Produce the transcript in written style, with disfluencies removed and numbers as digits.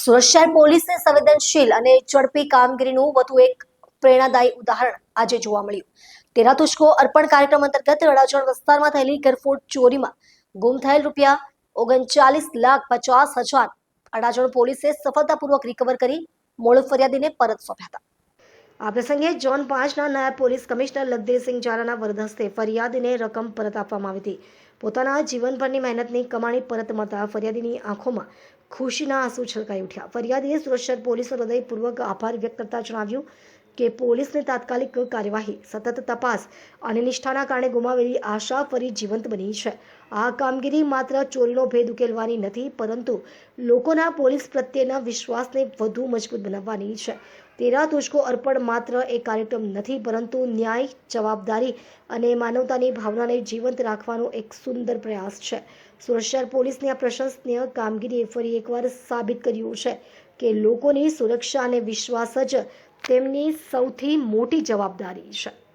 સુરત શહેર પોલીસને સંવેદનશીલ અને ઝડપી કામગીરીનું વધુ એક પ્રેરણાદાયી ઉદાહરણ આજે જોવા મળ્યું। તેરા તુજકો અર્પણ કાર્યક્રમ અંતર્ગત અડાજણ વિસ્તારમાં થયેલી ગરફોડ ચોરીમાં ગુમ થયેલ ₹39,50,000 અડાજણ પોલીસે સફળતાપૂર્વક રિકવર કરી મૂળ ફરિયાદીને પરત સોંપ્યા હતા। આ પ્રસંગે ઝોન 5ના નાયબ પોલીસ કમિશનર લખદેવસિંહ ઝાલાના વરદ હસ્તે ફરિયાદીને રકમ પરત આપવામાં આવી હતી। પોતાના જીવનભરની મહેનતની કમાણી પરત મળતા ફરિયાદીની આંખોમાં ખુશીના આંસુ છલકાઈ ઉઠ્યા। ફરિયાદીએ સુરત શહેર પોલીસનો હૃદયપૂર્વક આભાર વ્યક્ત કરતા જણાવ્યું કે પોલીસની તાત્કાલિક કાર્યવાહી, સતત તપાસ અને નિષ્ઠાના કારણે ગુમાવેલી આશા ફરી જીવંત બની છે। આ કામગીરી માત્ર ચોરીનો ભેદ ઉકેલવાની નથી, પરંતુ લોકોના પોલીસ પ્રત્યેના વિશ્વાસને વધુ મજબૂત બનાવવાની છે। તેરા તુજકો અર્પણ માત્ર એક કાર્યક્રમ નથી, પરંતુ ન્યાય, જવાબદારી અને માનવતાની ભાવનાને જીવંત રાખવાનો એક સુંદર પ્રયાસ છે। સુરત શહેર પોલીસની આ પ્રશંસનીય કામગીરીએ ફરી એકવાર સાબિત કર્યું છે કે લોકોની સુરક્ષા અને વિશ્વાસ જ તેમની સૌથી મોટી જવાબદારી છે।